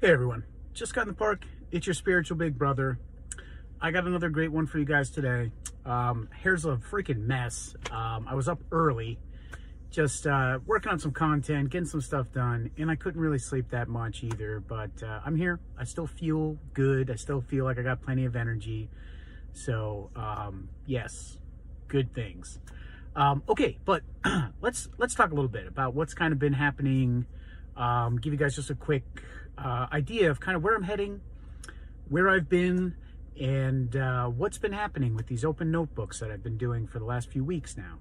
Hey everyone, just got in the park. It's your spiritual big brother. I got another great one for you guys today. Hair's a freaking mess. I was up early, just working on some content, getting some stuff done, and I couldn't really sleep that much either, but I'm here. I still feel good. I still feel like I got plenty of energy. So, yes, good things. Okay, but let's talk a little bit about what's kind of been happening. Give you guys just a quick idea of kind of where I'm heading, where I've been, and what's been happening with these open notebooks that I've been doing for the last few weeks now.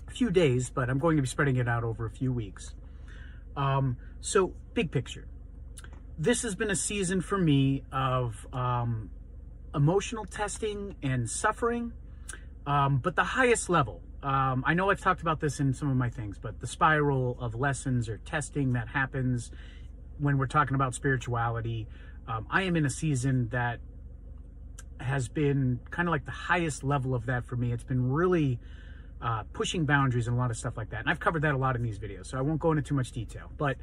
A few days, but I'm going to be spreading it out over a few weeks. So, big picture. This has been a season for me of emotional testing and suffering, but the highest level. I know I've talked about this in some of my things, but the spiral of lessons or testing that happens when we're talking about spirituality, I am in a season that has been kind of like the highest level of that for me. It's been really pushing boundaries and a lot of stuff like that. And I've covered that a lot in these videos, so I won't go into too much detail. But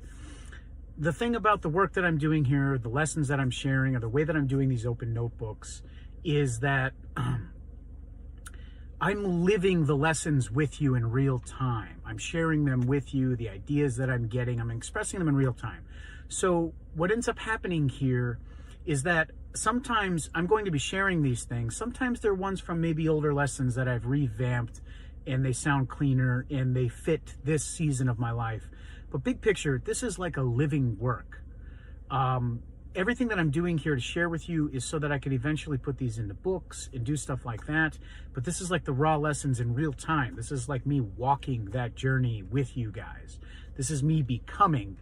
the thing about the work that I'm doing here, the lessons that I'm sharing, or the way that I'm doing these open notebooks is that I'm living the lessons with you in real time. I'm sharing them with you, the ideas that I'm getting, I'm expressing them in real time. So what ends up happening here is that sometimes I'm going to be sharing these things. Sometimes they're ones from maybe older lessons that I've revamped and they sound cleaner and they fit this season of my life. But big picture, this is like a living work. Everything that I'm doing here to share with you is so that I could eventually put these into books and do stuff like that. But this is like the raw lessons in real time. This is like me walking that journey with you guys. This is me becoming.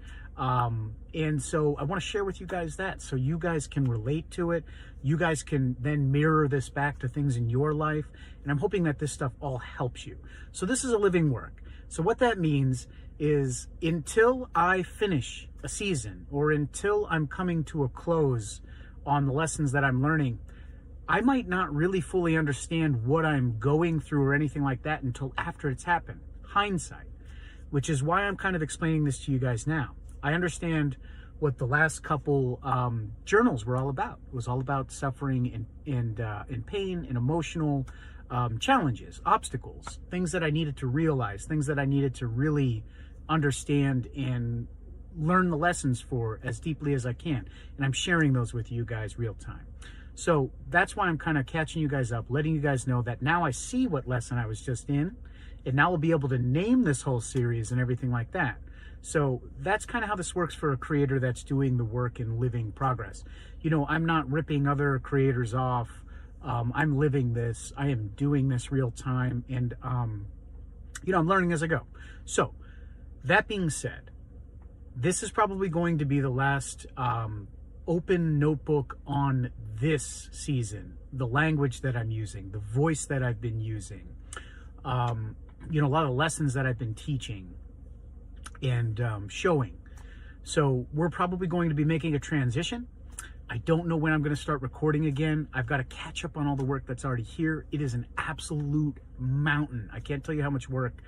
And so I want to share with you guys that so you guys can relate to it. You guys can then mirror this back to things in your life. And I'm hoping that this stuff all helps you. So this is a living work. So what that means is until I finish a season or until I'm coming to a close on the lessons that I'm learning, I might not really fully understand what I'm going through or anything like that until after it's happened. Hindsight, which is why I'm kind of explaining this to you guys now. I understand what the last couple journals were all about. It was all about suffering and pain and emotional challenges, obstacles, things that I needed to realize, things that I needed to really understand and learn the lessons for as deeply as I can. And I'm sharing those with you guys real time. So that's why I'm kind of catching you guys up, letting you guys know that now I see what lesson I was just in, and now I'll be able to name this whole series and everything like that. So that's kind of how this works for a creator that's doing the work in living progress. You know, I'm not ripping other creators off. I'm living this. I am doing this real time. And, you know, I'm learning as I go. So that being said, this is probably going to be the last open notebook on this season. The language that I'm using, the voice that I've been using, you know, a lot of lessons that I've been teaching and showing. So we're probably going to be making a transition. I don't know when I'm going to start recording again. I've got to catch up on all the work that's already here. It is an absolute mountain. I can't tell you how much work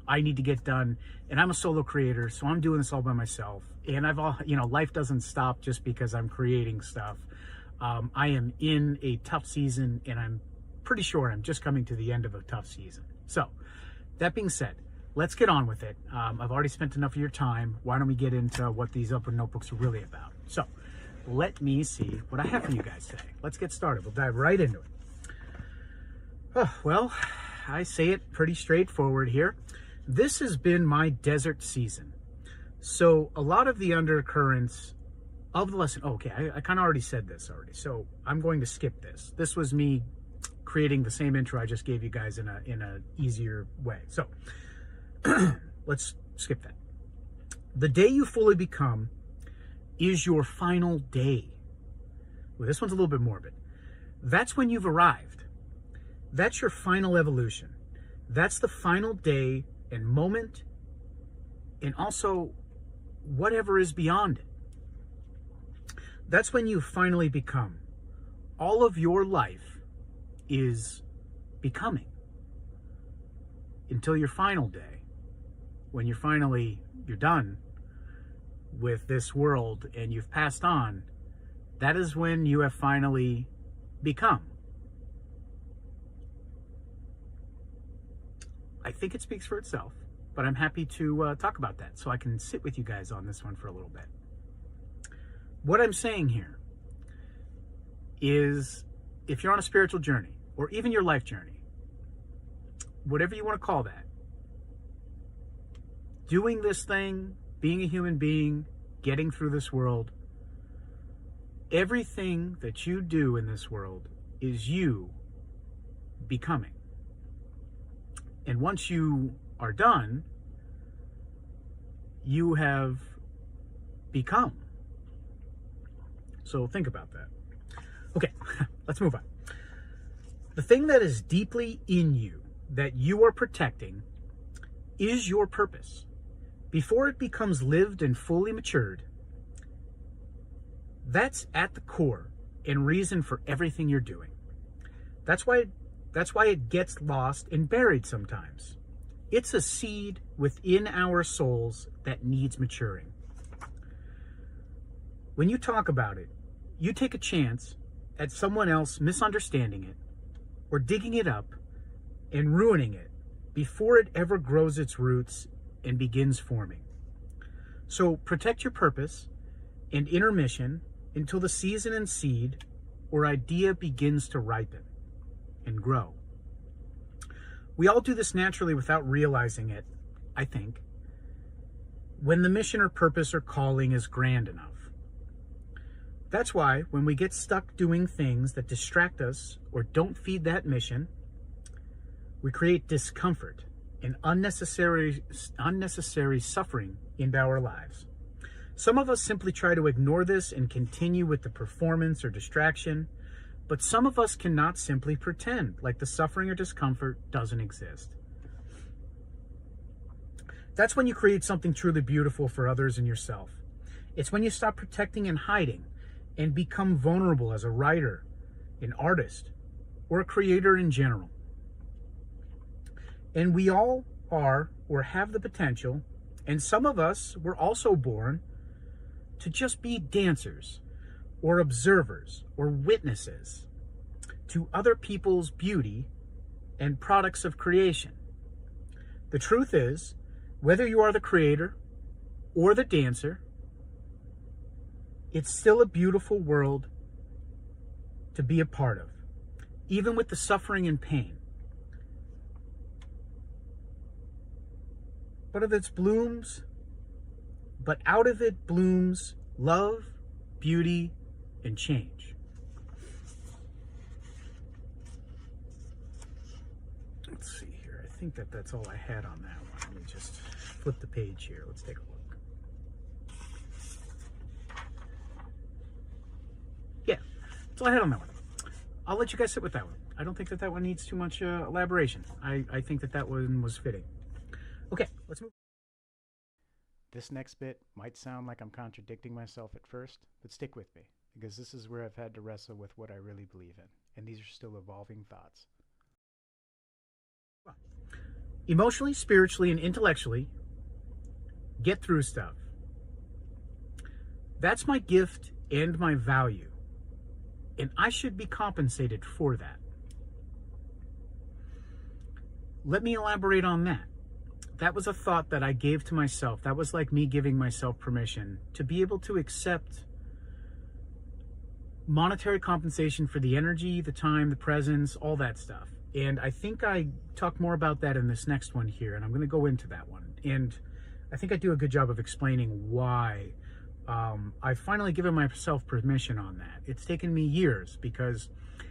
I need to get done. And I'm a solo creator, so I'm doing this all by myself. And you know, life doesn't stop just because I'm creating stuff. I am in a tough season, and I'm pretty sure I'm just coming to the end of a tough season. So that being said, let's get on with it. I've already spent enough of your time. Why don't we get into what these open notebooks are really about? So let me see what I have for you guys today. Let's get started. We'll dive right into it. Oh, well, I say it pretty straightforward here. This has been my desert season. So a lot of the undercurrents of the lesson, okay, I kind of already said this already, so I'm going to skip this. This was me creating the same intro I just gave you guys in a easier way. So let's skip that. The day you fully become is your final day. Well, this one's a little bit morbid. That's when you've arrived. That's your final evolution. That's the final day and moment, and also whatever is beyond it. That's when you finally become. All of your life is becoming until your final day, when you're done, with this world and you've passed on, that is when you have finally become. I think it speaks for itself, but I'm happy to talk about that so I can sit with you guys on this one for a little bit. What I'm saying here is, if you're on a spiritual journey, or even your life journey, whatever you want to call that, doing this thing, being a human being, getting through this world, everything that you do in this world is you becoming. And once you are done, you have become. So think about that. Okay, let's move on. The thing that is deeply in you, that you are protecting, is your purpose. Before it becomes lived and fully matured, that's at the core and reason for everything you're doing. That's why it gets lost and buried sometimes. It's a seed within our souls that needs maturing. When you talk about it, you take a chance at someone else misunderstanding it or digging it up and ruining it before it ever grows its roots and begins forming. So protect your purpose and inner mission until the season and seed or idea begins to ripen and grow. We all do this naturally without realizing it, I think, when the mission or purpose or calling is grand enough. That's why when we get stuck doing things that distract us or don't feed that mission, we create discomfort and unnecessary suffering into our lives. Some of us simply try to ignore this and continue with the performance or distraction, but some of us cannot simply pretend like the suffering or discomfort doesn't exist. That's when you create something truly beautiful for others and yourself. It's when you stop protecting and hiding and become vulnerable as a writer, an artist, or a creator in general. And we all are or have the potential, and some of us were also born to just be dancers or observers or witnesses to other people's beauty and products of creation. The truth is, whether you are the creator or the dancer, it's still a beautiful world to be a part of, even with the suffering and pain. But out of it blooms love, beauty, and change. Let's see here. I think that's all I had on that one. Let me just flip the page here. Let's take a look. Yeah, that's all I had on that one. I'll let you guys sit with that one. I don't think that one needs too much elaboration. I think that one was fitting. Okay, let's move. This next bit might sound like I'm contradicting myself at first, but stick with me, because this is where I've had to wrestle with what I really believe in, and these are still evolving thoughts. Emotionally, spiritually, and intellectually, get through stuff. That's my gift and my value, and I should be compensated for that. Let me elaborate on that. That was a thought that I gave to myself. That was like me giving myself permission to be able to accept monetary compensation for the energy, the time, the presence, all that stuff. And I think I talk more about that in this next one here, and I'm going to go into that one. And I think I do a good job of explaining why I've finally given myself permission on that. It's taken me years, because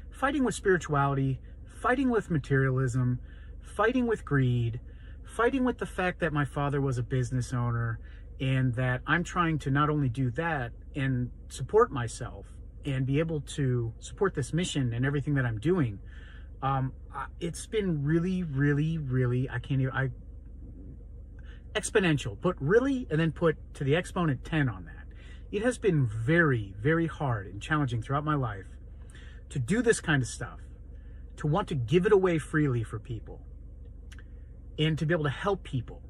fighting with spirituality, fighting with materialism, fighting with greed, fighting with the fact that my father was a business owner, and that I'm trying to not only do that and support myself and be able to support this mission and everything that I'm doing. It's been really, really, really, exponential, but really, and then put to the exponent 10 on that. It has been very, very hard and challenging throughout my life to do this kind of stuff, to want to give it away freely for people, and to be able to help people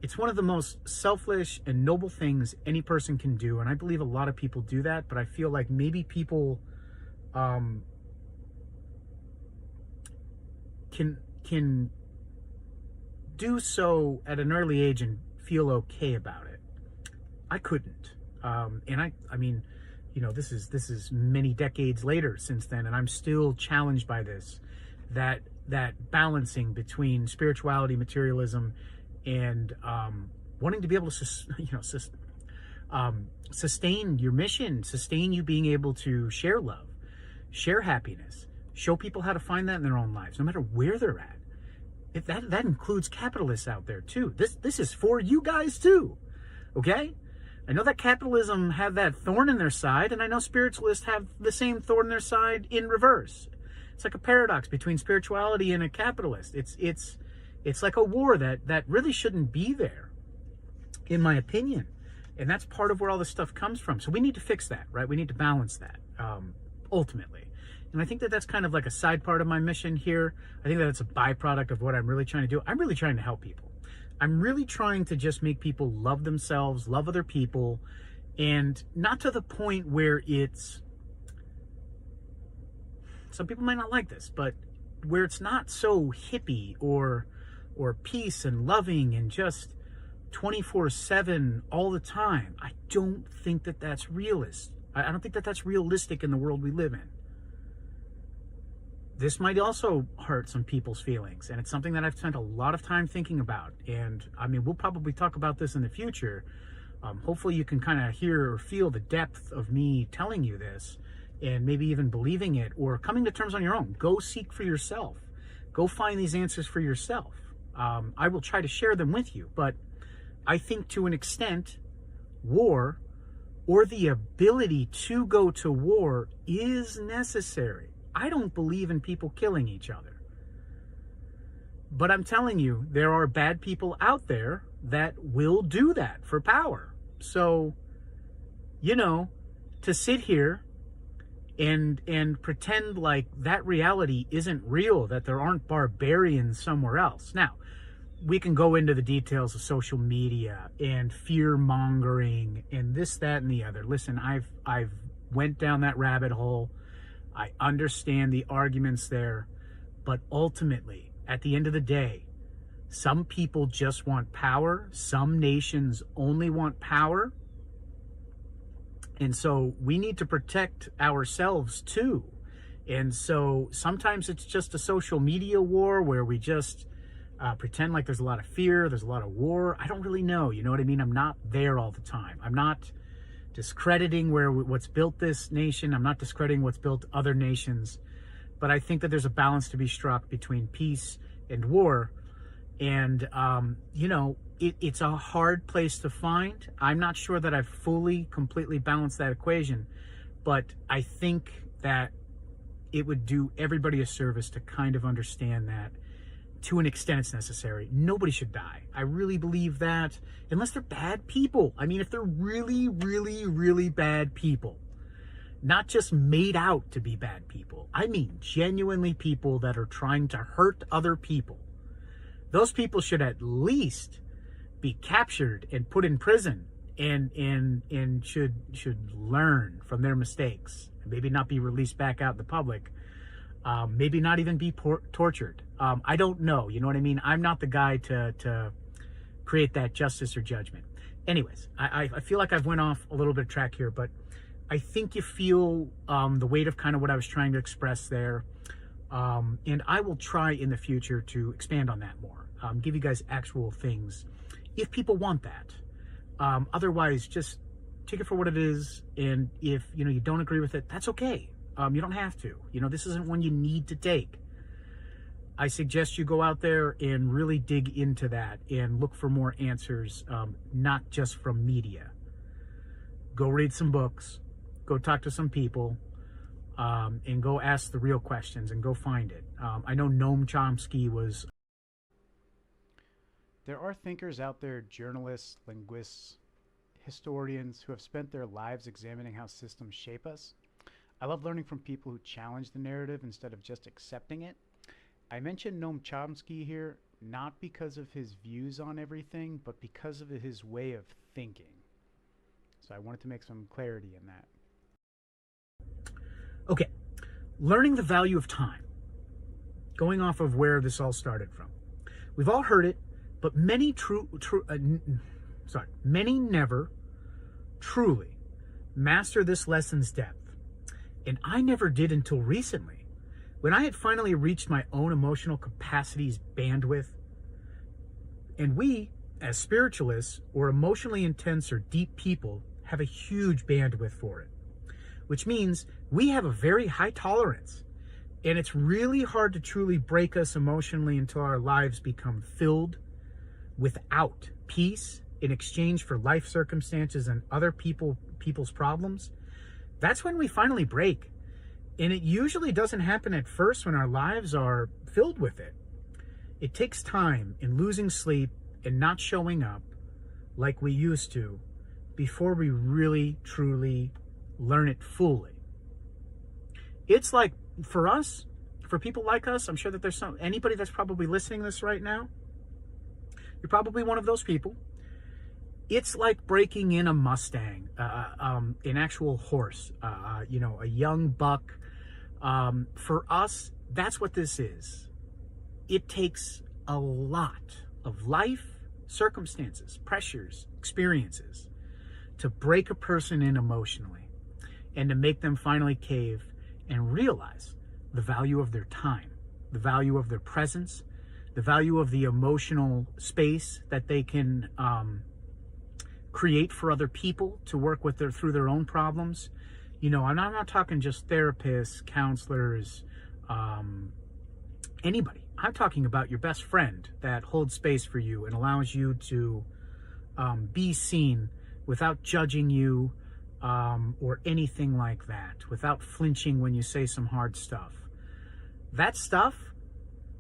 It's one of the most selfish and noble things any person can do, and I believe a lot of people do that, but I feel like maybe people um, can do so at an early age and feel okay about it. I couldn't, and I mean, this is many decades later since then, and I'm still challenged by this. That balancing between spirituality, materialism, and wanting to be able to sustain your mission, sustain you being able to share love, share happiness, show people how to find that in their own lives, no matter where they're at. If that includes capitalists out there too. This is for you guys too, okay? I know that capitalism have that thorn in their side, and I know spiritualists have the same thorn in their side in reverse. It's like a paradox between spirituality and a capitalist. It's like a war that really shouldn't be there, in my opinion. And that's part of where all this stuff comes from. So we need to fix that, right? We need to balance that, ultimately. And I think that that's kind of like a side part of my mission here. I think that it's a byproduct of what I'm really trying to do. I'm really trying to help people. I'm really trying to just make people love themselves, love other people, and not to the point where it's, some people might not like this, but where it's not so hippie or peace and loving and just 24/7 all the time. I don't think that that's realist. I don't think that that's realistic in the world we live in. This might also hurt some people's feelings, and it's something that I've spent a lot of time thinking about. And I mean, we'll probably talk about this in the future. Hopefully you can kind of hear or feel the depth of me telling you this, and maybe even believing it or coming to terms on your own. Go seek for yourself. Go find these answers for yourself. I will try to share them with you, but I think to an extent, war or the ability to go to war is necessary. I don't believe in people killing each other. But I'm telling you, there are bad people out there that will do that for power. So, to sit here and pretend like that reality isn't real, that there aren't barbarians somewhere else. Now, we can go into the details of social media and fear mongering and this, that, and the other. Listen, I've went down that rabbit hole. I understand the arguments there, but ultimately, at the end of the day, some people just want power. Some nations only want power. And so we need to protect ourselves too. And so sometimes it's just a social media war where we just pretend like there's a lot of fear, there's a lot of war. I don't really know, you know what I mean? I'm not there all the time. I'm not discrediting what's built this nation. I'm not discrediting what's built other nations. But I think that there's a balance to be struck between peace and war. And, it's a hard place to find. I'm not sure that I've completely balanced that equation. But I think that it would do everybody a service to kind of understand that to an extent it's necessary. Nobody should die. I really believe that, unless they're bad people. I mean, if they're really, really, really bad people, not just made out to be bad people. I mean, genuinely people that are trying to hurt other people. Those people should at least be captured and put in prison and should learn from their mistakes. Maybe not be released back out in the public. Maybe not even be tortured. I don't know. You know what I mean? I'm not the guy to create that justice or judgment. Anyways, I feel like I've went off a little bit of track here, but I think you feel the weight of kind of what I was trying to express there. And I will try in the future to expand on that more. Give you guys actual things if people want that. Otherwise, just take it for what it is. And if you don't agree with it, that's okay. You don't have to. This isn't one you need to take. I suggest you go out there and really dig into that and look for more answers, not just from media. Go read some books, go talk to some people, and go ask the real questions and go find it. I know Noam Chomsky was... There are thinkers out there, journalists, linguists, historians, who have spent their lives examining how systems shape us. I love learning from people who challenge the narrative instead of just accepting it. I mentioned Noam Chomsky here not because of his views on everything, but because of his way of thinking. So I wanted to make some clarity in that. Okay, learning the value of time. Going off of where this all started from. We've all heard it, but many many never truly master this lesson's depth. And I never did until recently, when I had finally reached my own emotional capacity's bandwidth. And we, as spiritualists or emotionally intense or deep people, have a huge bandwidth for it, which means we have a very high tolerance. And it's really hard to truly break us emotionally until our lives become filled without peace in exchange for life circumstances and other people's problems. That's when we finally break. And it usually doesn't happen at first when our lives are filled with it. It takes time and losing sleep and not showing up like we used to before we really, truly learn it fully. It's like, for us, for people like us, I'm sure that there's anybody that's probably listening to this right now, you're probably one of those people. It's like breaking in a Mustang, an actual horse, a young buck. For us, that's what this is. It takes a lot of life, circumstances, pressures, experiences to break a person in emotionally and to make them finally cave and realize the value of their time, the value of their presence, the value of the emotional space that they can create for other people to work with through their own problems. I'm not talking just therapists, counselors, anybody. I'm talking about your best friend that holds space for you and allows you to be seen without judging you, or anything like that, without flinching when you say some hard stuff. That stuff,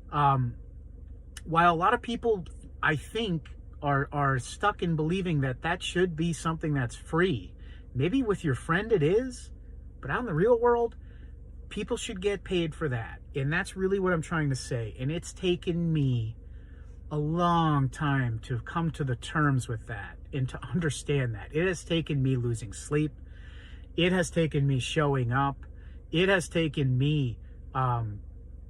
while a lot of people, I think, are stuck in believing that should be something that's free. Maybe with your friend it is, but out in the real world, people should get paid for that. And that's really what I'm trying to say. And it's taken me a long time to come to the terms with that and to understand that. It has taken me losing sleep. It has taken me showing up. It has taken me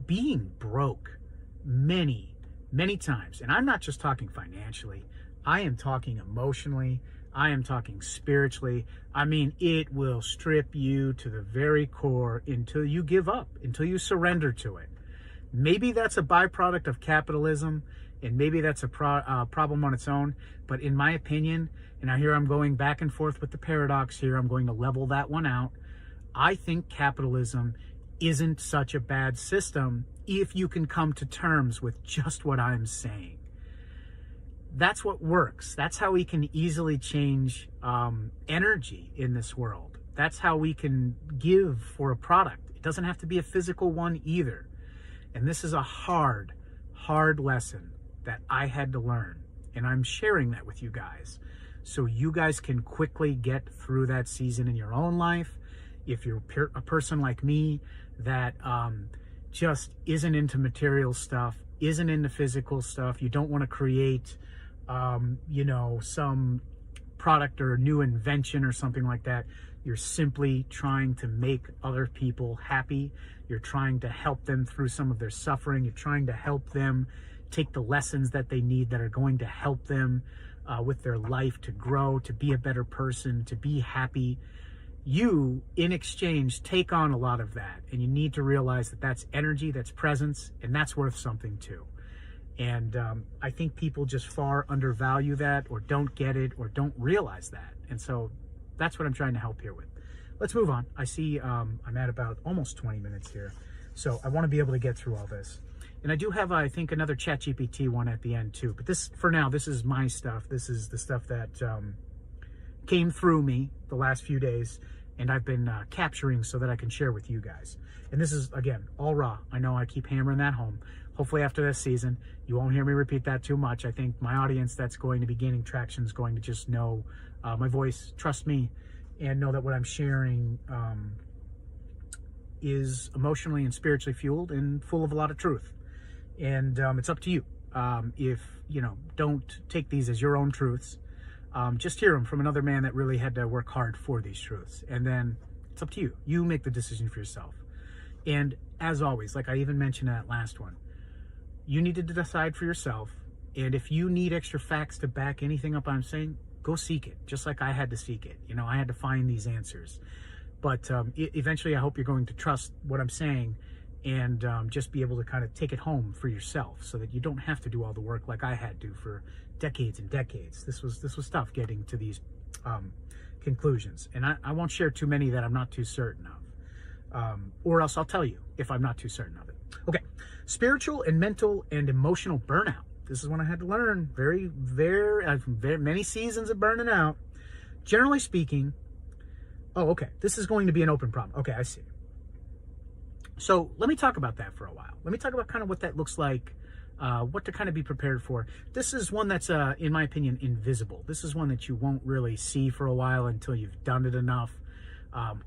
being broke many, many times. And I'm not just talking financially. I am talking emotionally. I am talking spiritually. I mean, it will strip you to the very core until you give up, until you surrender to it. Maybe that's a byproduct of capitalism, and maybe that's a problem on its own. But in my opinion, and here I'm going back and forth with the paradox here, I'm going to level that one out. I think capitalism isn't such a bad system if you can come to terms with just what I'm saying. That's what works. That's how we can easily change energy in this world. That's how we can give for a product. It doesn't have to be a physical one either. And this is a hard lesson that I had to learn. And I'm sharing that with you guys, so you guys can quickly get through that season in your own life. If you're a person like me that just isn't into material stuff, isn't into physical stuff, you don't want to create some product or a new invention or something like that. You're simply trying to make other people happy. You're trying to help them through some of their suffering. You're trying to help them take the lessons that they need that are going to help them with their life to grow, to be a better person, to be happy. You, in exchange, take on a lot of that. And you need to realize that that's energy, that's presence, and that's worth something too. And I think people just far undervalue that, or don't get it, or don't realize that. And so that's what I'm trying to help here with. Let's move on. I see I'm at about almost 20 minutes here. So I want to be able to get through all this. And I do have, I think, another ChatGPT one at the end too. But this, for now, this is my stuff. This is the stuff that came through me the last few days, and I've been capturing so that I can share with you guys. And this is, again, all raw. I know I keep hammering that home. Hopefully after this season, you won't hear me repeat that too much. I think my audience that's going to be gaining traction is going to just know my voice, trust me, and know that what I'm sharing is emotionally and spiritually fueled and full of a lot of truth. And it's up to you. if, don't take these as your own truths. Just hear them from another man that really had to work hard for these truths. And then it's up to you. You make the decision for yourself. And as always, like I even mentioned in that last one, you need to decide for yourself. And if you need extra facts to back anything up I'm saying, go seek it, just like I had to seek it. I had to find these answers. But eventually I hope you're going to trust what I'm saying and just be able to kind of take it home for yourself so that you don't have to do all the work like I had to for decades and decades. This was tough getting to these conclusions. And I won't share too many that I'm not too certain of. Or else I'll tell you if I'm not too certain of it. Okay, spiritual and mental and emotional burnout. This is one I had to learn. Very many seasons of burning out. Generally speaking, okay, this is going to be an open problem. Okay, I see. So let me talk about that for a while. Let me talk about kind of what that looks like, what to kind of be prepared for. This is one that's, in my opinion, invisible. This is one that you won't really see for a while until you've done it enough.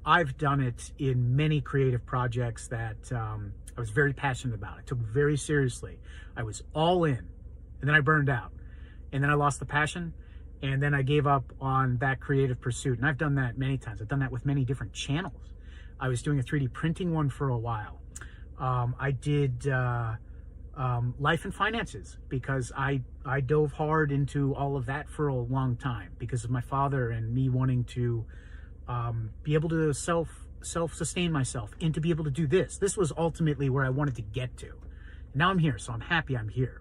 I've done it in many creative projects that I was very passionate about. I took very seriously. I was all in, and then I burned out, and then I lost the passion, and then I gave up on that creative pursuit. And I've done that many times. I've done that with many different channels. I was doing a 3D printing one for a while. I did life and finances because I dove hard into all of that for a long time because of my father and me wanting to be able to self-sustain myself and to be able to do this. This was ultimately where I wanted to get to. Now I'm here, so I'm happy I'm here.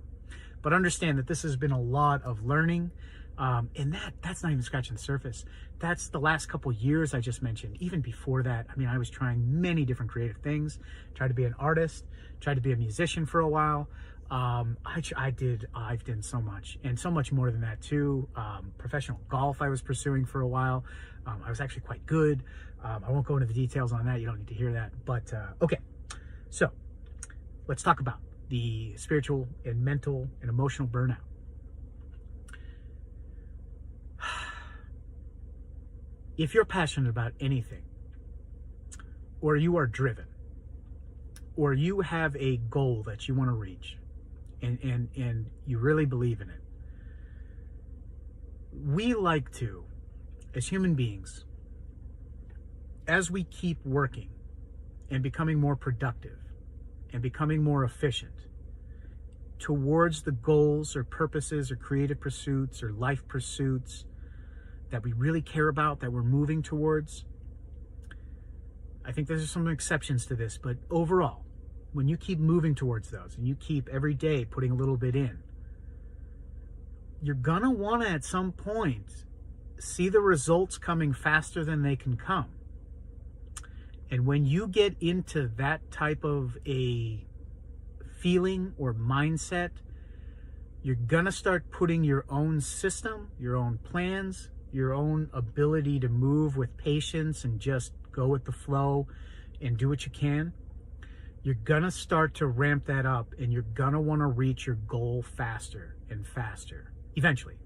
But understand that this has been a lot of learning, and that's not even scratching the surface. That's the last couple years I just mentioned. Even before that, I was trying many different creative things. Tried to be an artist, tried to be a musician for a while. I've done so much, and so much more than that too. Professional golf I was pursuing for a while. I was actually quite good. I won't go into the details on that. You don't need to hear that. But okay, so let's talk about the spiritual and mental and emotional burnout. If you're passionate about anything, or you are driven, or you have a goal that you want to reach, and you really believe in it, we like to, as human beings, as we keep working and becoming more productive and becoming more efficient towards the goals or purposes or creative pursuits or life pursuits that we really care about, that we're moving towards. I think there's some exceptions to this, but overall, when you keep moving towards those and you keep every day putting a little bit in, you're gonna wanna at some point see the results coming faster than they can come. And when you get into that type of a feeling or mindset, you're gonna start putting your own system, your own plans, your own ability to move with patience and just go with the flow and do what you can. You're gonna start to ramp that up, and you're gonna wanna reach your goal faster and faster. Eventually,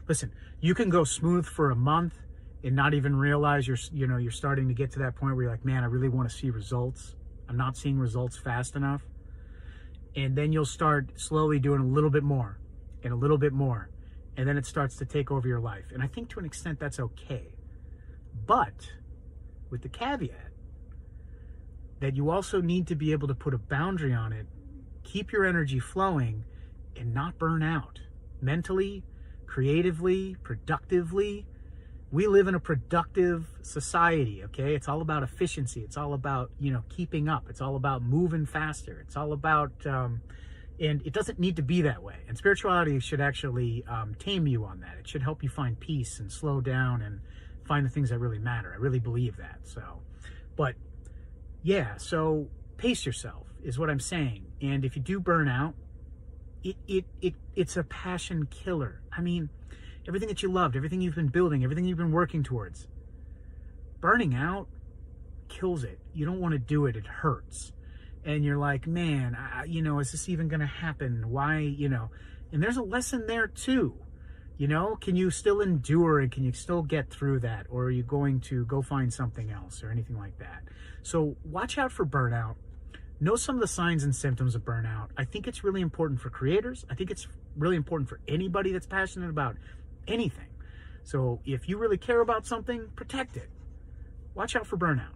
listen, you can go smooth for a month and not even realize you're starting to get to that point where you're like, man, I really want to see results. I'm not seeing results fast enough. And then you'll start slowly doing a little bit more and a little bit more. And then it starts to take over your life. And I think to an extent that's okay. But with the caveat that you also need to be able to put a boundary on it, keep your energy flowing, and not burn out. Mentally, creatively, productively. We live in a productive society, okay? It's all about efficiency. It's all about, keeping up. It's all about moving faster. It's all about, and it doesn't need to be that way. And spirituality should actually tame you on that. It should help you find peace and slow down and find the things that really matter. I really believe that. But yeah, so pace yourself is what I'm saying. And if you do burn out, it's a passion killer. Everything that you loved, everything you've been building, everything you've been working towards, burning out kills it. You don't want to do it. It hurts. And you're like, man, is this even going to happen? Why, and there's a lesson there too. Can you still endure and can you still get through that? Or are you going to go find something else or anything like that? So watch out for burnout. Know some of the signs and symptoms of burnout. I think it's really important for creators. I think it's really important for anybody that's passionate about anything. So if you really care about something, protect it. Watch out for burnout.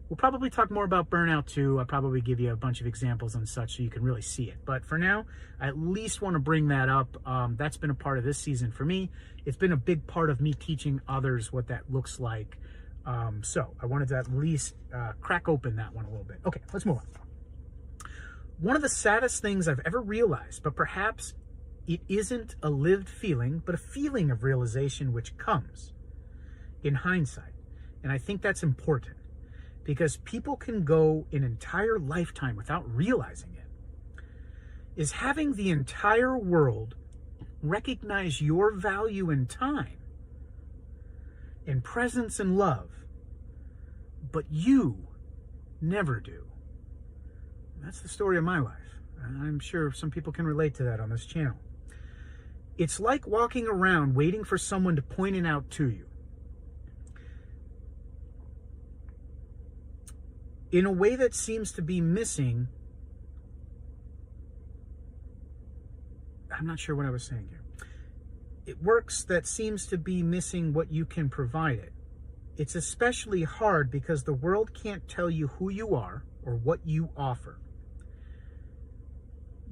We'll probably talk more about burnout too. I'll probably give you a bunch of examples and such so you can really see it. But for now, I at least want to bring that up. That's been a part of this season for me. It's been a big part of me teaching others what that looks like. So I wanted to at least crack open that one a little bit. Okay, let's move on. One of the saddest things I've ever realized, but perhaps it isn't a lived feeling, but a feeling of realization which comes in hindsight. And I think that's important because people can go an entire lifetime without realizing it, is having the entire world recognize your value in time and presence and love, but you never do. That's the story of my life. I'm sure some people can relate to that on this channel. It's like walking around waiting for someone to point it out to you. In a way that seems to be missing. I'm not sure what I was saying here. It works that seems to be missing what you can provide it. It's especially hard because the world can't tell you who you are or what you offer.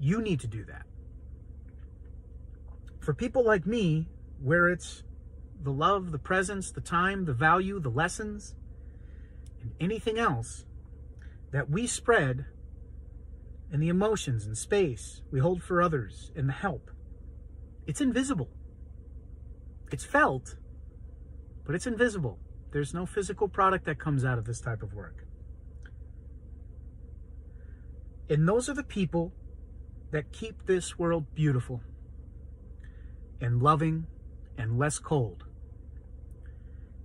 You need to do that. For people like me, where it's the love, the presence, the time, the value, the lessons, and anything else that we spread, and the emotions and space we hold for others, and the help, it's invisible. It's felt, but it's invisible. There's no physical product that comes out of this type of work. And those are the people that keep this world beautiful and loving and less cold.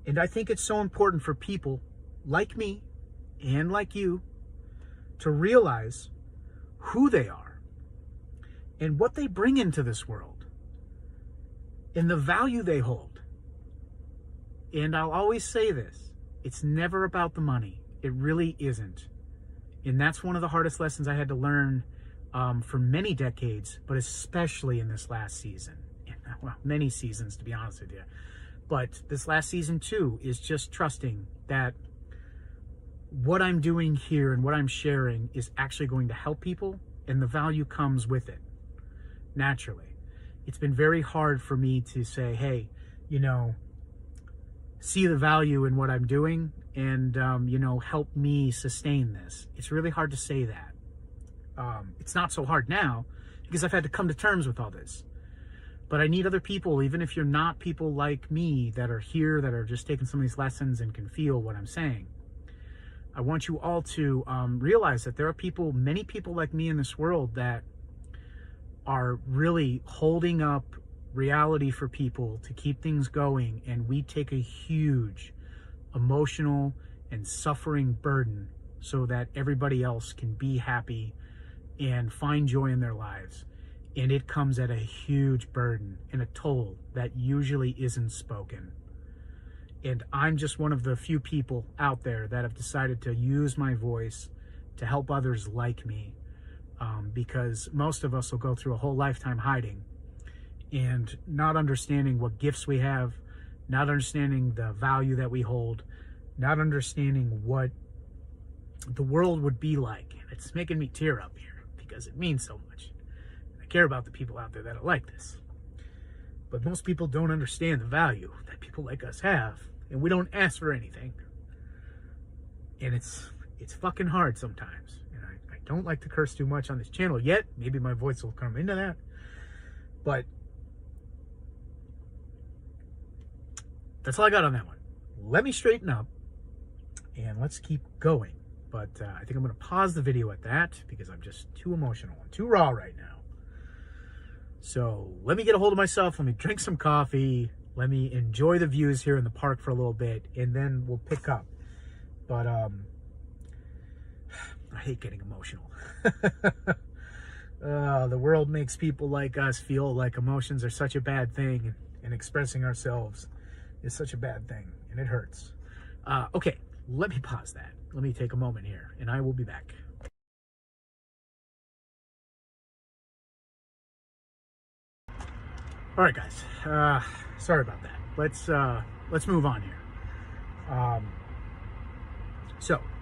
And I think it's so important for people like me and like you to realize who they are and what they bring into this world and the value they hold. And I'll always say this, it's never about the money. It really isn't. And that's one of the hardest lessons I had to learn for many decades, but especially in this last season. Well, many seasons, to be honest with you. But this last season too is just trusting that what I'm doing here and what I'm sharing is actually going to help people, and the value comes with it naturally. It's been very hard for me to say, hey, see the value in what I'm doing and, help me sustain this. It's really hard to say that. It's not so hard now because I've had to come to terms with all this. But I need other people, even if you're not people like me that are here, that are just taking some of these lessons and can feel what I'm saying. I want you all to realize that there are people, many people like me in this world that are really holding up reality for people to keep things going, and we take a huge emotional and suffering burden so that everybody else can be happy and find joy in their lives. And it comes at a huge burden and a toll that usually isn't spoken. And I'm just one of the few people out there that have decided to use my voice to help others like me, because most of us will go through a whole lifetime hiding and not understanding what gifts we have, not understanding the value that we hold, not understanding what the world would be like. And it's making me tear up here because it means so much. I care about the people out there that are like this. But most people don't understand the value that people like us have, and we don't ask for anything. And it's fucking hard sometimes. And I don't like to curse too much on this channel yet. Maybe my voice will come into that. But that's all I got on that one. Let me straighten up and let's keep going. But I think I'm going to pause the video at that because I'm just too emotional and too raw right now. So let me get a hold of myself. Let me drink some coffee. Let me enjoy the views here in the park for a little bit, and then we'll pick up. But I hate getting emotional. The world makes people like us feel like emotions are such a bad thing, and expressing ourselves is such a bad thing, and it hurts. Okay, let me pause that. Let me take a moment here, and I will be back. All right, guys. Sorry about that. Let's move on here.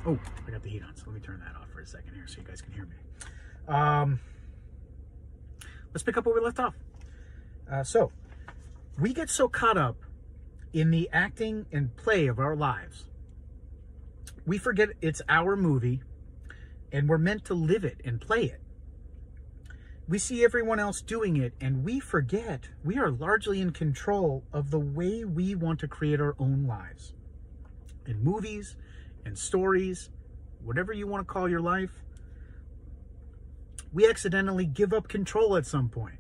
Oh, I got the heat on, so let me turn that off for a second here so you guys can hear me. Let's pick up where we left off. So we get so caught up in the acting and play of our lives, we forget it's our movie and we're meant to live it and play it. We see everyone else doing it and we forget we are largely in control of the way we want to create our own lives. In movies and stories, whatever you want to call your life, we accidentally give up control at some point.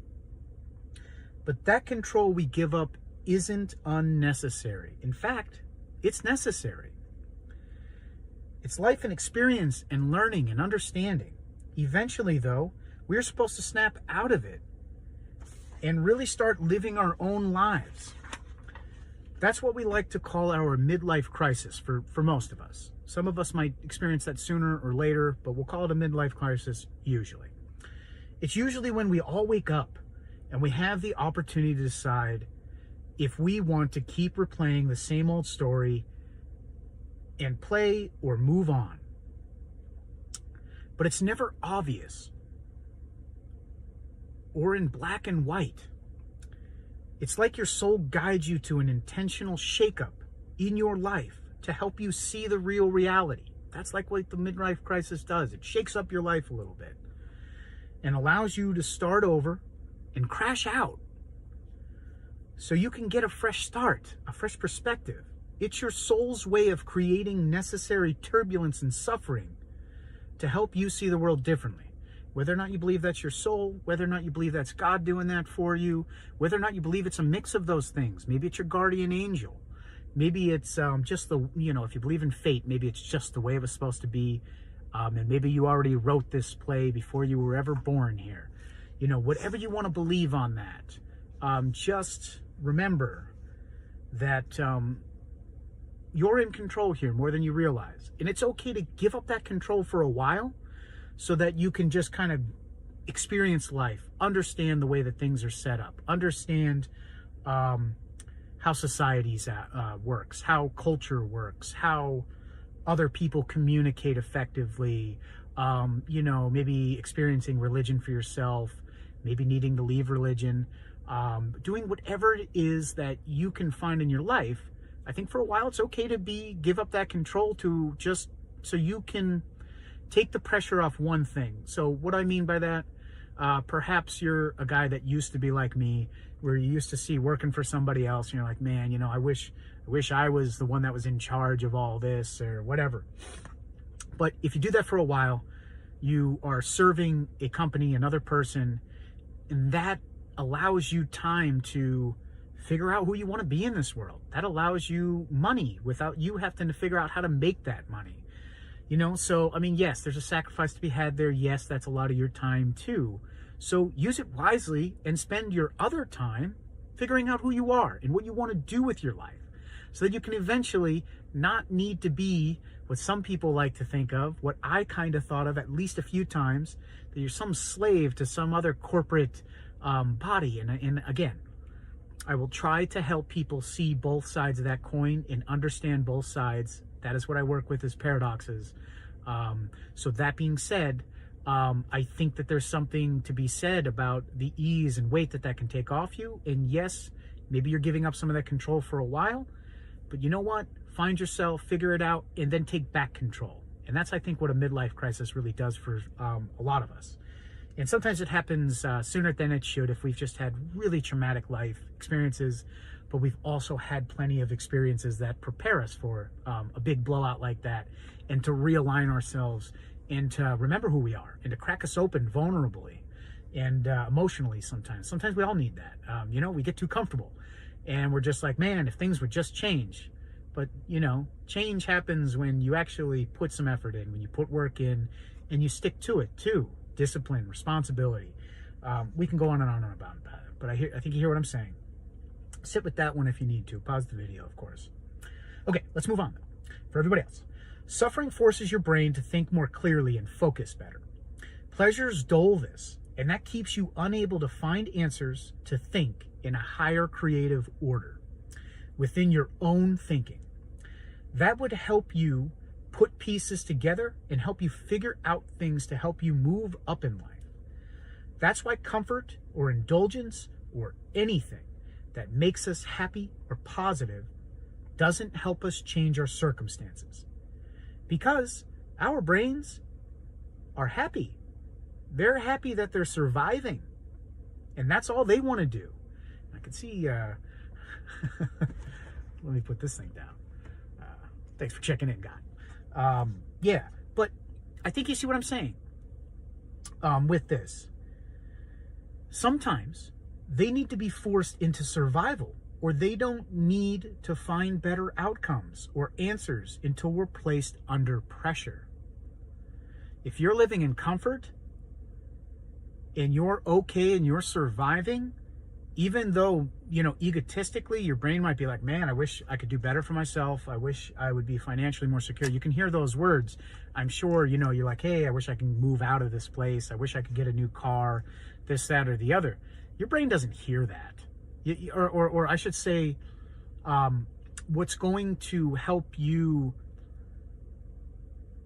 But that control we give up isn't unnecessary. In fact, it's necessary. It's life and experience and learning and understanding. Eventually, though, we're supposed to snap out of it and really start living our own lives. That's what we like to call our midlife crisis for most of us. Some of us might experience that sooner or later, but we'll call it a midlife crisis usually. It's usually when we all wake up and we have the opportunity to decide if we want to keep replaying the same old story and play or move on. But it's never obvious or in black and white. It's like your soul guides you to an intentional shakeup in your life to help you see the real reality. That's like what the midlife crisis does. It shakes up your life a little bit and allows you to start over and crash out so you can get a fresh start, a fresh perspective. It's your soul's way of creating necessary turbulence and suffering to help you see the world differently. Whether or not you believe that's your soul, whether or not you believe that's God doing that for you, whether or not you believe it's a mix of those things. Maybe it's your guardian angel. Maybe it's just the, if you believe in fate, maybe it's just the way it was supposed to be. And maybe you already wrote this play before you were ever born here. Whatever you want to believe on that, just remember that you're in control here more than you realize. And it's okay to give up that control for a while so that you can just kind of experience life, understand the way that things are set up, understand how societies works, how culture works, how other people communicate effectively, maybe experiencing religion for yourself, maybe needing to leave religion, doing whatever it is that you can find in your life. I think for a while it's okay to give up that control to just so you can take the pressure off one thing. So what I mean by that, perhaps you're a guy that used to be like me, where you used to see working for somebody else and you're like, man, I wish I was the one that was in charge of all this or whatever. But if you do that for a while, you are serving a company, another person, and that allows you time to figure out who you want to be in this world. That allows you money without you having to figure out how to make that money. So, yes, there's a sacrifice to be had there. Yes, that's a lot of your time too. So use it wisely and spend your other time figuring out who you are and what you want to do with your life so that you can eventually not need to be what some people like to think of, what I kind of thought of at least a few times, that you're some slave to some other corporate body. And again, I will try to help people see both sides of that coin and understand both sides. That is what I work with, is paradoxes. So that being said, I think that there's something to be said about the ease and weight that can take off you. And yes, maybe you're giving up some of that control for a while, but you know what? Find yourself, figure it out, and then take back control. And that's, I think, what a midlife crisis really does for a lot of us. And sometimes it happens sooner than it should if we've just had really traumatic life experiences, but we've also had plenty of experiences that prepare us for a big blowout like that, and to realign ourselves and to remember who we are and to crack us open vulnerably and emotionally sometimes. Sometimes we all need that. We get too comfortable and we're just like, man, if things would just change. But, change happens when you actually put some effort in, when you put work in and you stick to it too. Discipline, responsibility. We can go on and on and about it, but I think you hear what I'm saying. Sit with that one if you need to. Pause the video, of course. Okay, let's move on though. For everybody else, suffering forces your brain to think more clearly and focus better. Pleasures dull this, And that keeps you unable to find answers to think in a higher creative order within your own thinking. That would help you put pieces together and help you figure out things to help you move up in life. That's why comfort or indulgence or anything that makes us happy or positive doesn't help us change our circumstances. Because our brains are happy. They're happy that they're surviving. And that's all they want to do. I can see, let me put this thing down. Thanks for checking in, God. Yeah, but I think you see what I'm saying with this. Sometimes they need to be forced into survival, or they don't need to find better outcomes or answers until we're placed under pressure. If you're living in comfort and you're okay and you're surviving, even though, egotistically, your brain might be like, man, I wish I could do better for myself. I wish I would be financially more secure. You can hear those words. I'm sure, you're like, hey, I wish I can move out of this place. I wish I could get a new car, this, that, or the other. Your brain doesn't hear that. Or I should say, what's going to help you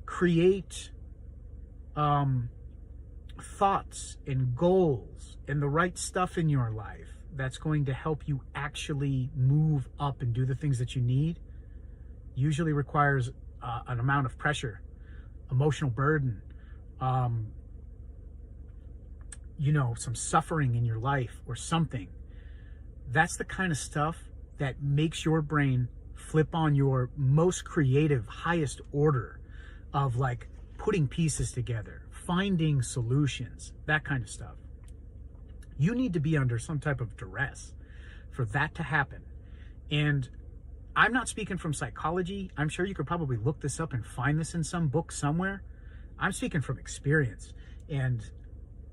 create thoughts and goals and the right stuff in your life that's going to help you actually move up and do the things that you need usually requires an amount of pressure, emotional burden, some suffering in your life or something. That's the kind of stuff that makes your brain flip on your most creative, highest order of like putting pieces together, finding solutions, that kind of stuff. You need to be under some type of duress for that to happen. And I'm not speaking from psychology. I'm sure you could probably look this up and find this in some book somewhere. I'm speaking from experience. And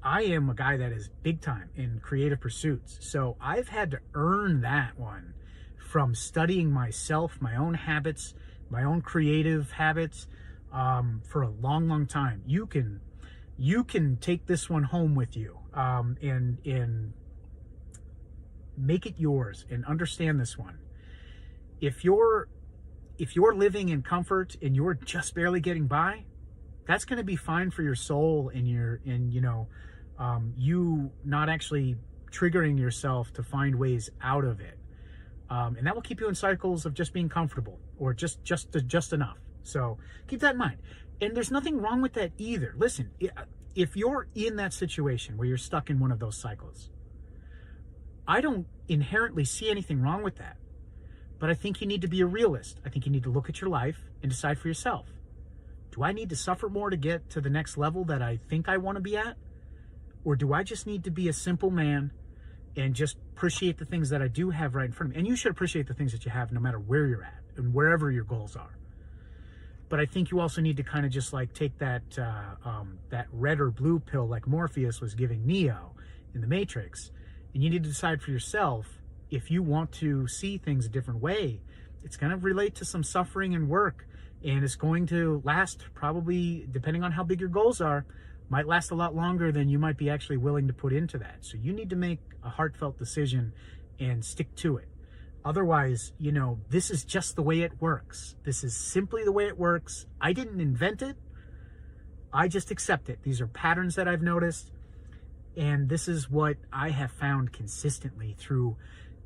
I am a guy that is big time in creative pursuits. So I've had to earn that one from studying myself, my own habits, my own creative habits for a long, long time. You can take this one home with you and make it yours and understand this one. If you're living in comfort and you're just barely getting by, that's going to be fine for your soul and you not actually triggering yourself to find ways out of it. And that will keep you in cycles of just being comfortable or just enough. So keep that in mind. And there's nothing wrong with that either. Listen, if you're in that situation where you're stuck in one of those cycles, I don't inherently see anything wrong with that. But I think you need to be a realist. I think you need to look at your life and decide for yourself. Do I need to suffer more to get to the next level that I think I want to be at? Or do I just need to be a simple man and just appreciate the things that I do have right in front of me? And you should appreciate the things that you have no matter where you're at and wherever your goals are. But I think you also need to kind of just like take that red or blue pill like Morpheus was giving Neo in the Matrix. And you need to decide for yourself if you want to see things a different way. It's going to relate to some suffering and work. And it's going to last probably, depending on how big your goals are, might last a lot longer than you might be actually willing to put into that. So you need to make a heartfelt decision and stick to it. Otherwise, this is just the way it works. This is simply the way it works. I didn't invent it. I just accept it. These are patterns that I've noticed. And this is what I have found consistently through,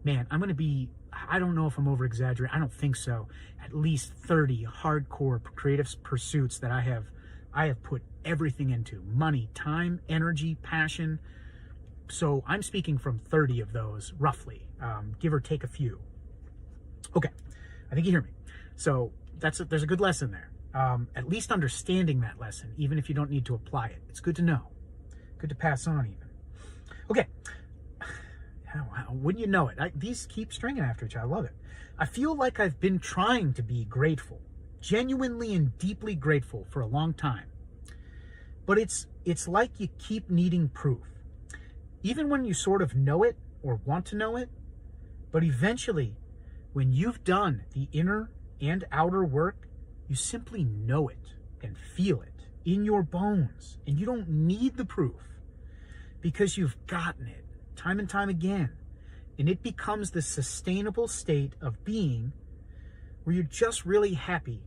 I don't know if I'm over exaggerating. I don't think so. At least 30 hardcore creative pursuits that I have put everything into: money, time, energy, passion. So I'm speaking from 30 of those, roughly, give or take a few. Okay, I think you hear me. So there's a good lesson there. At least understanding that lesson, even if you don't need to apply it. It's good to know. Good to pass on even. Okay, wouldn't you know it? These keep stringing after each other. I love it. I feel like I've been trying to be grateful, genuinely and deeply grateful for a long time. But it's like you keep needing proof. Even when you sort of know it or want to know it, but eventually, when you've done the inner and outer work, you simply know it and feel it in your bones, and you don't need the proof. because you've gotten it time and time again. And it becomes the sustainable state of being where you're just really happy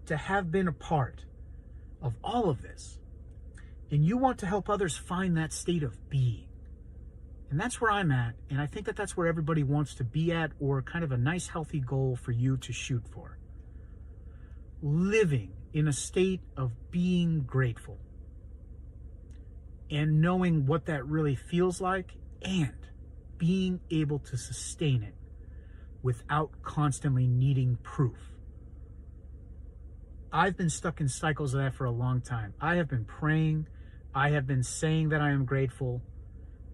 to have been a part of all of this. And you want to help others find that state of being. And that's where I'm at. And I think that that's where everybody wants to be at, or kind of a nice, healthy goal for you to shoot for. Living in a state of being grateful and knowing what that really feels like, and being able to sustain it without constantly needing proof. I've been stuck in cycles of that for a long time. I have been praying. I have been saying that I am grateful.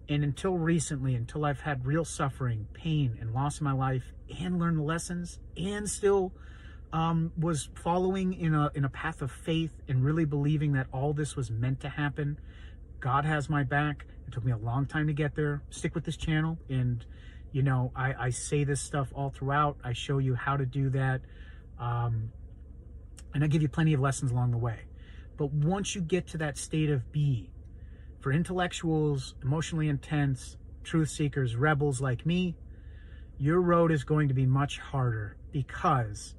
And until recently, until I've had real suffering, pain, and loss in my life, and learned the lessons, and still was following in a path of faith and really believing that all this was meant to happen. God has my back. It took me a long time to get there. Stick with this channel. And, you know, I say this stuff all throughout. I show you how to do that. And I give you plenty of lessons along the way. But once you get to that state of being, for intellectuals, emotionally intense, truth seekers, rebels like me, your road is going to be much harder, because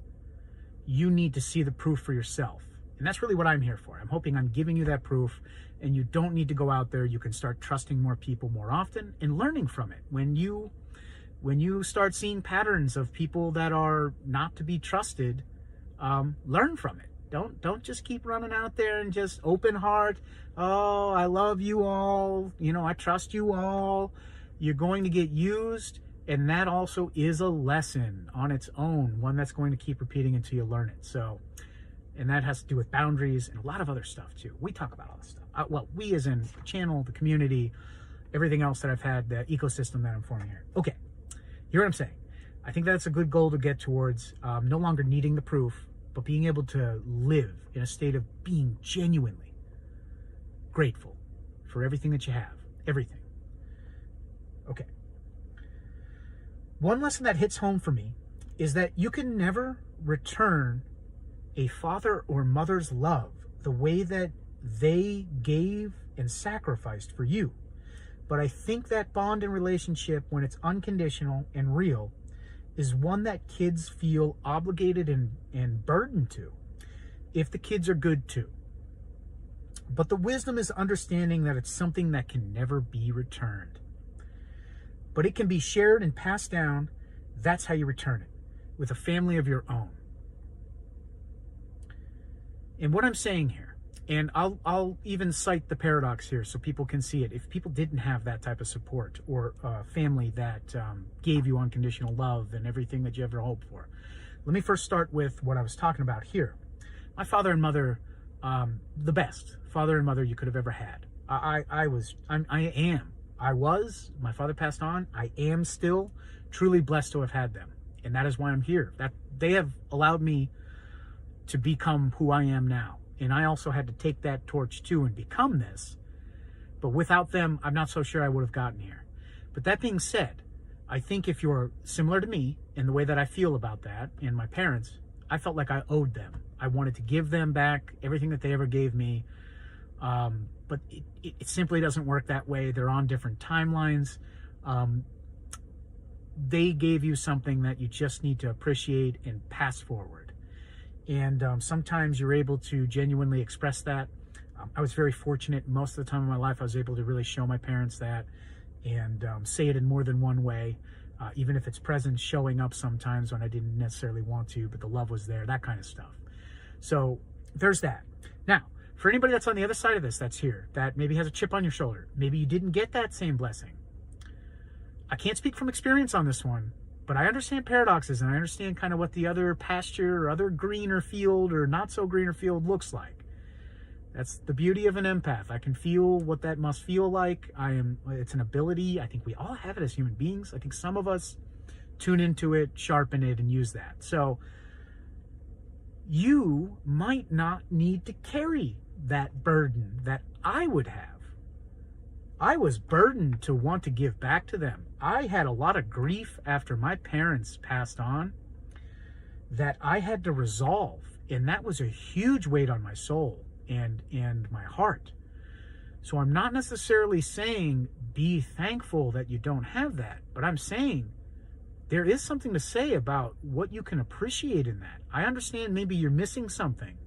you need to see the proof for yourself. And that's really what I'm here for. I'm hoping I'm giving you that proof, and you don't need to go out there. You can start trusting more people more often and learning from it. When you start seeing patterns of people that are not to be trusted, learn from it. Don't just keep running out there and just open heart. Oh, I love you all. You know, I trust you all. You're going to get used. And that also is a lesson on its own, one that's going to keep repeating until you learn it. So, and that has to do with boundaries and a lot of other stuff too. We talk about all this stuff. Well, we as in the channel, the community, everything else that I've had, the ecosystem that I'm forming here. Okay, hear what I'm saying. I think that's a good goal to get towards, no longer needing the proof, but being able to live in a state of being genuinely grateful for everything that you have, everything. Okay. One lesson that hits home for me is that you can never return a father or mother's love the way that they gave and sacrificed for you. But I think that bond and relationship, when it's unconditional and real, is one that kids feel obligated and burdened to, if the kids are good too. But the wisdom is understanding that it's something that can never be returned. But it can be shared and passed down. That's how you return it, with a family of your own. And what I'm saying here, and I'll even cite the paradox here so people can see it. If people didn't have that type of support, or family that gave you unconditional love and everything that you ever hoped for. Let me first start with what I was talking about here. My father and mother, the best father and mother you could have ever had. I was, my father passed on. I am still truly blessed to have had them. And that is why I'm here. That they have allowed me to become who I am now. And I also had to take that torch too and become this. But without them, I'm not so sure I would have gotten here. But that being said, I think if you're similar to me in the way that I feel about that, and my parents, I felt like I owed them. I wanted to give them back everything that they ever gave me. But it simply doesn't work that way. They're on different timelines. They gave you something that you just need to appreciate and pass forward. And sometimes you're able to genuinely express that. I was very fortunate. Most of the time in my life, I was able to really show my parents that and say it in more than one way, even if it's present showing up sometimes when I didn't necessarily want to, but the love was there, that kind of stuff. So there's that. Now, for anybody that's on the other side of this, that's here, that maybe has a chip on your shoulder, maybe you didn't get that same blessing. I can't speak from experience on this one, but I understand paradoxes, and I understand kind of what the other pasture or other greener field or not so greener field looks like. That's the beauty of an empath. I can feel what that must feel like. It's an ability. I think we all have it as human beings. I think some of us tune into it, sharpen it, and use that. So you might not need to carry that burden that I would have. I was burdened to want to give back to them. I had a lot of grief after my parents passed on that I had to resolve, and that was a huge weight on my soul and my heart. So I'm not necessarily saying be thankful that you don't have that, but I'm saying there is something to say about what you can appreciate in that. I understand maybe you're missing something,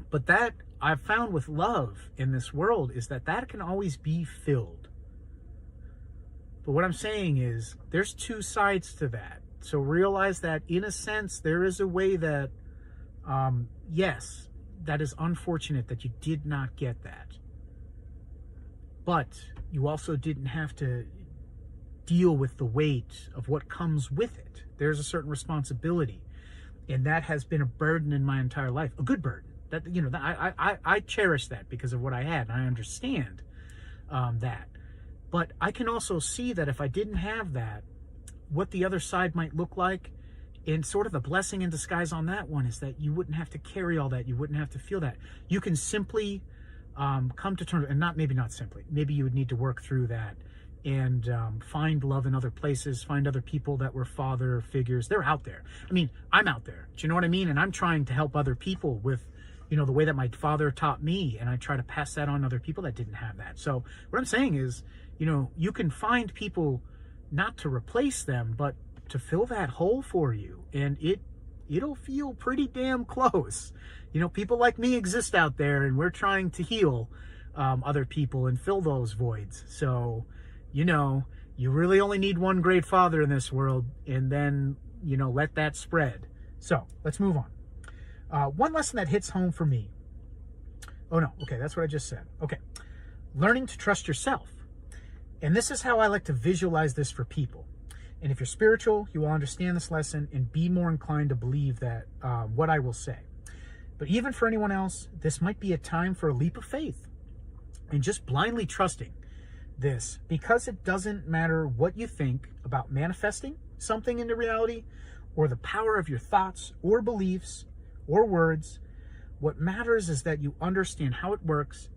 but that I've found with love in this world is that that can always be filled. But what I'm saying is there's two sides to that. So realize that in a sense, there is a way that, yes, that is unfortunate that you did not get that. But you also didn't have to deal with the weight of what comes with it. There's a certain responsibility. And that has been a burden in my entire life, a good burden. That, you know, I cherish that because of what I had, and I understand that. But I can also see that if I didn't have that, what the other side might look like, and sort of the blessing in disguise on that one is that you wouldn't have to carry all that. You wouldn't have to feel that. You can simply come to terms, and maybe not simply. Maybe you would need to work through that and find love in other places, find other people that were father figures. They're out there. I mean, I'm out there. Do you know what I mean? And I'm trying to help other people with, you know, the way that my father taught me, and I try to pass that on to other people that didn't have that. So what I'm saying is, you know, you can find people not to replace them, but to fill that hole for you, and it'll feel pretty damn close. You know, people like me exist out there, and we're trying to heal other people and fill those voids. So, you know, you really only need one great father in this world, and then, you know, let that spread. So let's move on. One lesson that hits home for me. Oh no, okay, that's what I just said. Okay, learning to trust yourself. And this is how I like to visualize this for people. And if you're spiritual, you will understand this lesson and be more inclined to believe that what I will say. But even for anyone else, this might be a time for a leap of faith and just blindly trusting this, because it doesn't matter what you think about manifesting something into reality or the power of your thoughts or beliefs or words. What matters is that you understand how it works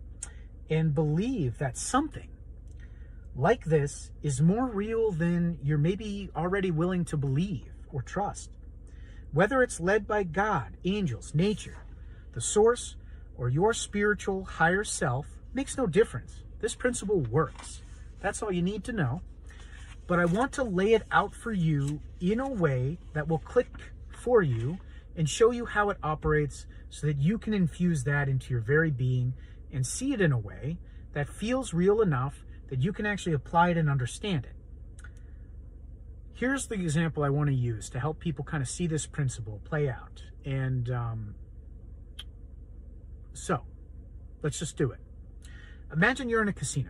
and believe that something like this is more real than you're maybe already willing to believe or trust. Whether it's led by God, angels, nature, the source, or your spiritual higher self, makes no difference. This principle works. That's all you need to know. But I want to lay it out for you in a way that will click for you and show you how it operates so that you can infuse that into your very being and see it in a way that feels real enough that you can actually apply it and understand it. Here's the example I want to use to help people kind of see this principle play out. And so let's just do it. Imagine you're in a casino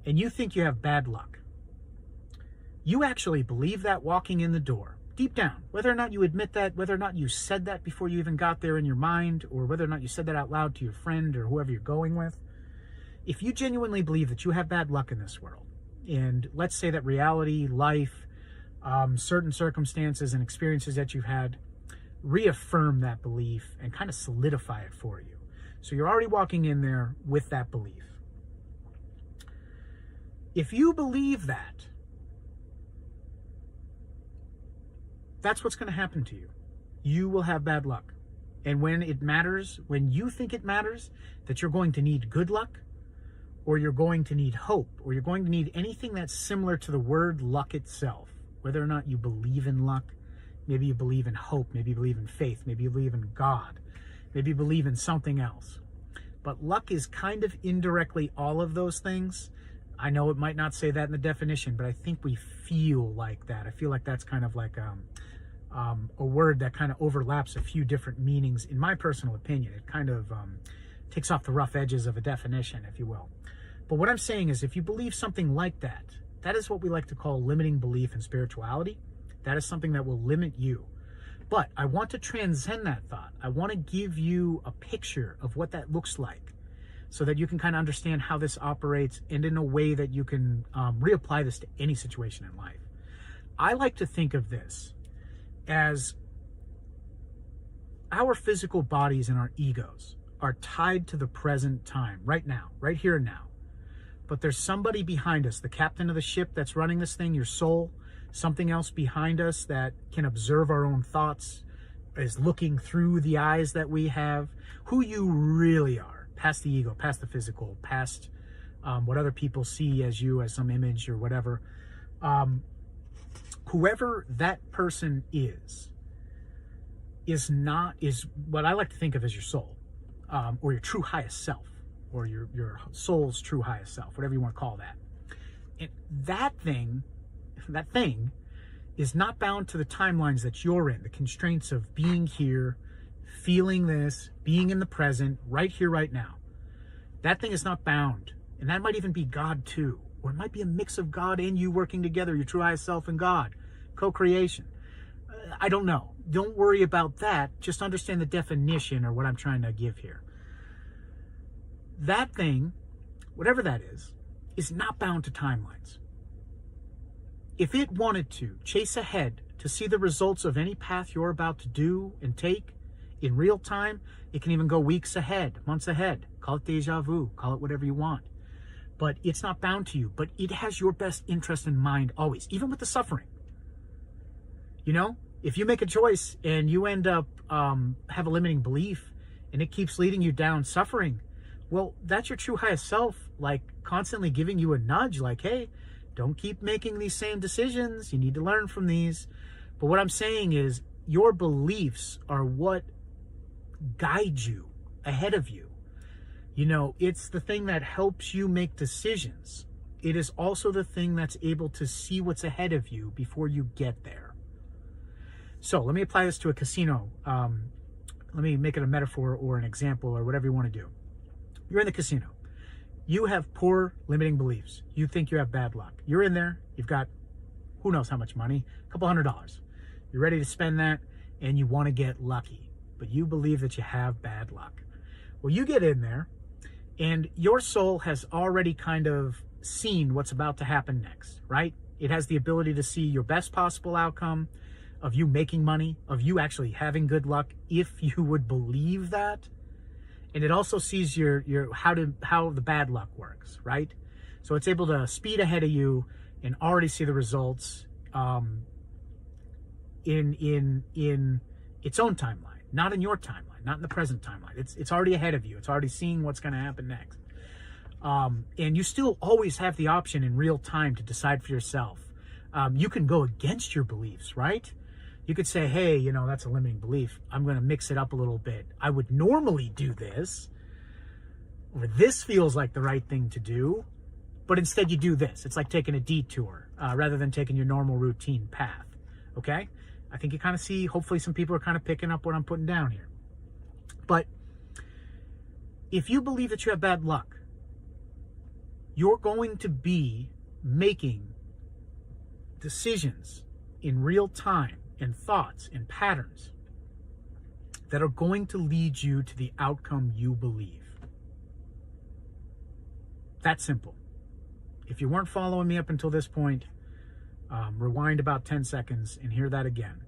and you think you have bad luck. You actually believe that walking in the door, deep down, whether or not you admit that, whether or not you said that before you even got there in your mind, or whether or not you said that out loud to your friend or whoever you're going with. If you genuinely believe that you have bad luck in this world, and let's say that reality, life, certain circumstances and experiences that you've had reaffirm that belief and kind of solidify it for you. So you're already walking in there with that belief. If you believe that, that's what's going to happen to you. You will have bad luck. And when it matters, when you think it matters, that you're going to need good luck, or you're going to need hope, or you're going to need anything that's similar to the word luck itself, whether or not you believe in luck, maybe you believe in hope, maybe you believe in faith, maybe you believe in God, maybe you believe in something else. But luck is kind of indirectly all of those things. I know it might not say that in the definition, but I think we feel like that. I feel like that's kind of like a word that kind of overlaps a few different meanings, in my personal opinion. It kind of takes off the rough edges of a definition, if you will. But what I'm saying is, if you believe something like that, that is what we like to call limiting belief in spirituality. That is something that will limit you. But I want to transcend that thought. I want to give you a picture of what that looks like so that you can kind of understand how this operates, and in a way that you can reapply this to any situation in life. I like to think of this as our physical bodies and our egos are tied to the present time, right now, right here and now. But there's somebody behind us, the captain of the ship that's running this thing, your soul, something else behind us that can observe our own thoughts, is looking through the eyes that we have, who you really are, past the ego, past the physical, past what other people see as you, as some image or whatever. Whoever that person is what I like to think of as your soul, or your true highest self, or your soul's true highest self, whatever you want to call that. And that thing is not bound to the timelines that you're in, the constraints of being here, feeling this, being in the present, right here, right now. That thing is not bound. And that might even be God too. Or it might be a mix of God and you working together, your true highest self and God. Co-creation. I don't know. Don't worry about that. Just understand the definition or what I'm trying to give here. That thing, whatever that is not bound to timelines. If it wanted to chase ahead to see the results of any path you're about to do and take in real time, it can even go weeks ahead, months ahead. Call it deja vu, call it whatever you want. But it's not bound to you, but it has your best interest in mind always, even with the suffering. You know, if you make a choice and you end up have a limiting belief and it keeps leading you down suffering, well, that's your true highest self, like constantly giving you a nudge, like, hey, don't keep making these same decisions. You need to learn from these. But what I'm saying is your beliefs are what guide you ahead of you. You know, it's the thing that helps you make decisions. It is also the thing that's able to see what's ahead of you before you get there. So let me apply this to a casino. Let me make it a metaphor or an example or whatever you want to do. You're in the casino. You have poor limiting beliefs. You think you have bad luck. You're in there. You've got who knows how much money, a couple $100. You're ready to spend that and you want to get lucky, but you believe that you have bad luck. Well, you get in there and your soul has already kind of seen what's about to happen next, right? It has the ability to see your best possible outcome of you making money, of you actually having good luck, if you would believe that. And it also sees your how the bad luck works, right? So it's able to speed ahead of you and already see the results in its own timeline, not in your timeline, not in the present timeline. It's already ahead of you. It's already seeing what's going to happen next. And you still always have the option in real time to decide for yourself. You can go against your beliefs, right? You could say, hey, you know, that's a limiting belief. I'm going to mix it up a little bit. I would normally do this, or this feels like the right thing to do, but instead you do this. It's like taking a detour rather than taking your normal routine path, okay? I think you kind of see, hopefully some people are kind of picking up what I'm putting down here. But if you believe that you have bad luck, you're going to be making decisions in real time and thoughts and patterns that are going to lead you to the outcome you believe. That simple. If you weren't following me up until this point, rewind about 10 seconds and hear that again.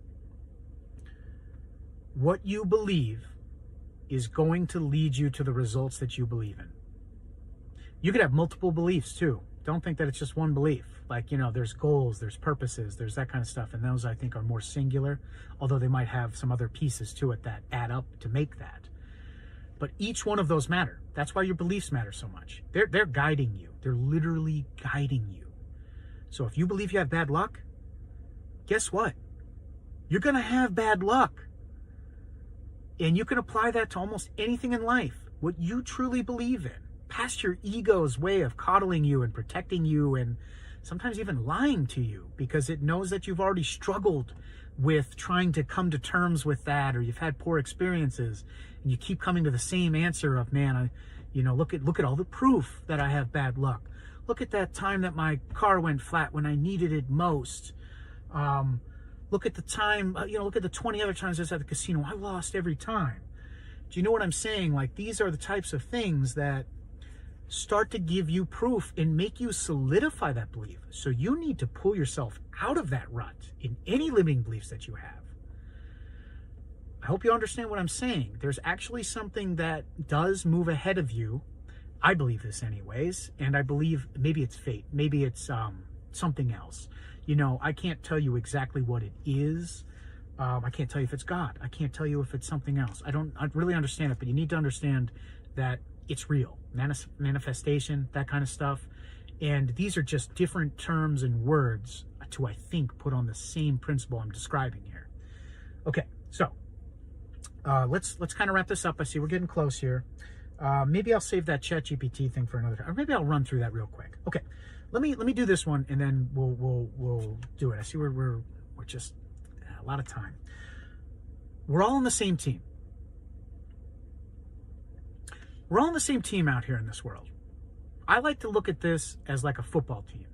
What you believe is going to lead you to the results that you believe in. You could have multiple beliefs too. Don't think that it's just one belief. Like, you know, there's goals, there's purposes, there's that kind of stuff. And those, I think, are more singular, although they might have some other pieces to it that add up to make that. But each one of those matter. That's why your beliefs matter so much. They're guiding you. They're literally guiding you. So if you believe you have bad luck, guess what? You're going to have bad luck. And you can apply that to almost anything in life. What you truly believe in. Past your ego's way of coddling you and protecting you and sometimes even lying to you because it knows that you've already struggled with trying to come to terms with that, or you've had poor experiences and you keep coming to the same answer of, man, look at all the proof that I have bad luck. Look at that time that my car went flat when I needed it most. Look at the time, look at the 20 other times I was at the casino. I lost every time. Do you know what I'm saying? Like, these are the types of things that start to give you proof and make you solidify that belief. So you need to pull yourself out of that rut in any limiting beliefs that you have. I hope you understand what I'm saying. There's actually something that does move ahead of you. I believe this anyways, and I believe maybe it's fate, maybe it's something else. You know, I can't tell you exactly what it is. I can't tell you if it's God. I can't tell you if it's something else. I really understand it, but you need to understand that it's real. Manifestation, that kind of stuff. And these are just different terms and words to, I think, put on the same principle I'm describing here. Okay, so let's kind of wrap this up. I see we're getting close here. Maybe I'll save that ChatGPT thing for another time, or maybe I'll run through that real quick. Okay, let me do this one, and then we'll do it. I see we're just a lot of time. We're all on the same team. We're all on the same team out here in this world. I like to look at this as like a football team.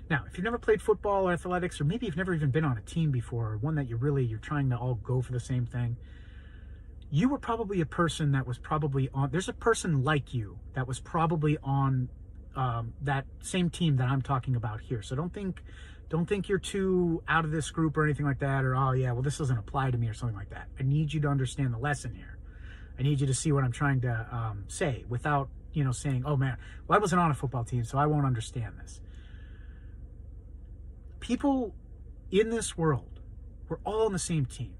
Now, if you've never played football or athletics, or maybe you've never even been on a team before, or one that you're trying to all go for the same thing, you were probably a person that was probably on, there's a person like you that was probably on that same team that I'm talking about here. So don't think you're too out of this group or anything like that, or, oh yeah, well, this doesn't apply to me or something like that. I need you to understand the lesson here. I need you to see what I'm trying to say without, saying, oh man, well, I wasn't on a football team, so I won't understand this. People in this world, we're all on the same team.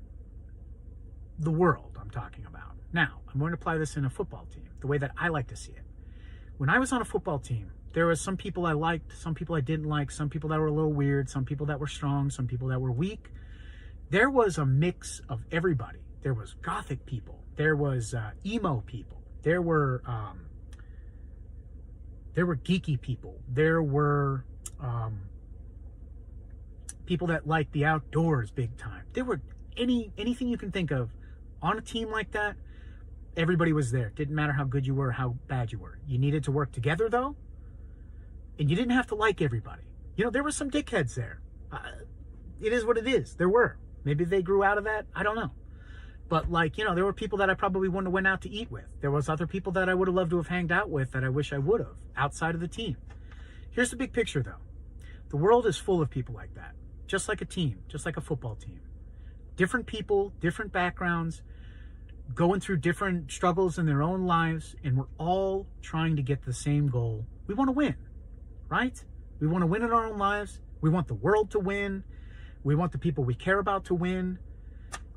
The world I'm talking about. Now, I'm going to apply this in a football team, the way that I like to see it. When I was on a football team, there was some people I liked, some people I didn't like, some people that were a little weird, some people that were strong, some people that were weak. There was a mix of everybody. There was gothic people. There was emo people. There were geeky people. There were people that liked the outdoors big time. There were anything you can think of on a team like that. Everybody was there. Didn't matter how good you were, how bad you were. You needed to work together though, and you didn't have to like everybody. There were some dickheads there. It is what it is. There were. Maybe they grew out of that. I don't know. But there were people that I probably wouldn't have went out to eat with. There was other people that I would have loved to have hanged out with that I wish I would have outside of the team. Here's the big picture though. The world is full of people like that. Just like a team, just like a football team. Different people, different backgrounds, going through different struggles in their own lives, and we're all trying to get the same goal. We want to win, right? We want to win in our own lives. We want the world to win. We want the people we care about to win.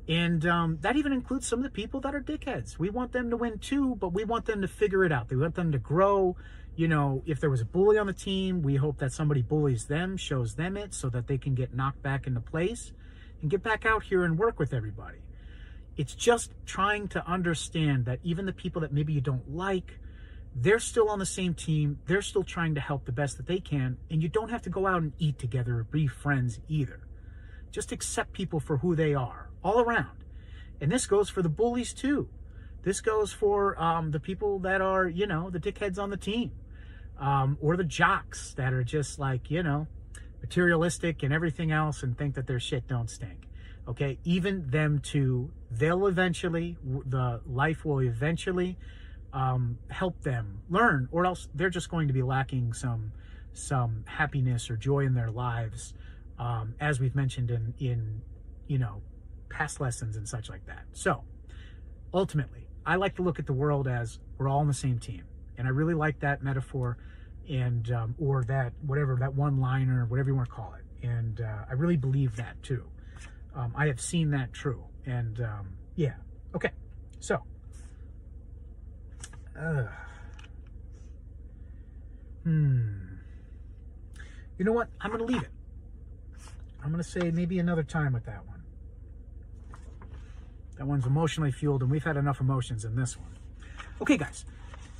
And that even includes some of the people that are dickheads. We want them to win too, but we want them to figure it out. We want them to grow. If there was a bully on the team, we hope that somebody bullies them, shows them it, so that they can get knocked back into place and get back out here and work with everybody. It's just trying to understand that even the people that maybe you don't like, they're still on the same team. They're still trying to help the best that they can. And you don't have to go out and eat together or be friends either. Just accept people for who they are all around. And this goes for the bullies too. This goes for the people that are, the dickheads on the team. Or the jocks that are just like, materialistic and everything else and think that their shit don't stink. Okay, even them too, the life will eventually help them learn, or else they're just going to be lacking some happiness or joy in their lives, as we've mentioned in past lessons and such like that. So ultimately, I like to look at the world as we're all on the same team. And I really like that metaphor, and or that one-liner, whatever you want to call it. And I really believe that too. I have seen that true. And yeah, okay. So, you know what? I'm going to leave it. I'm going to say maybe another time with that one. That one's emotionally fueled, and we've had enough emotions in this one. Okay, guys.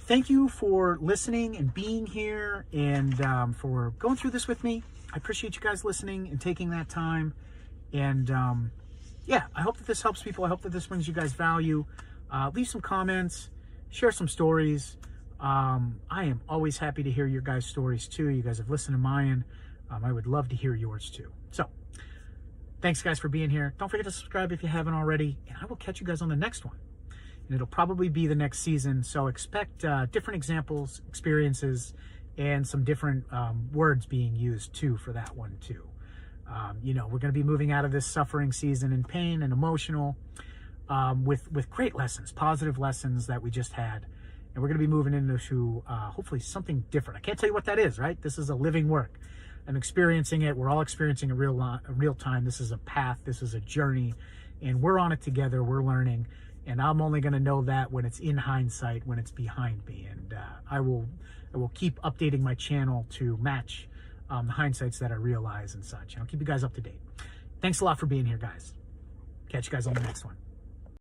Thank you for listening and being here, and for going through this with me. I appreciate you guys listening and taking that time. And yeah, I hope that this helps people. I hope that this brings you guys value. Leave some comments, share some stories. I am always happy to hear your guys' stories too. You guys have listened to mine. I would love to hear yours too. So thanks guys for being here. Don't forget to subscribe if you haven't already, and I will catch you guys on the next one. And it'll probably be the next season, so expect different examples, experiences, and some different words being used too for that one too. We're going to be moving out of this suffering season and pain and emotional with great lessons, positive lessons that we just had. And we're going to be moving into hopefully something different. I can't tell you what that is, right? This is a living work. I'm experiencing it. We're all experiencing it real time. This is a path. This is a journey. And we're on it together. We're learning. And I'm only going to know that when it's in hindsight, when it's behind me. And I will keep updating my channel to match the hindsights that I realize and such. And I'll keep you guys up to date. Thanks a lot for being here, guys. Catch you guys on the next one.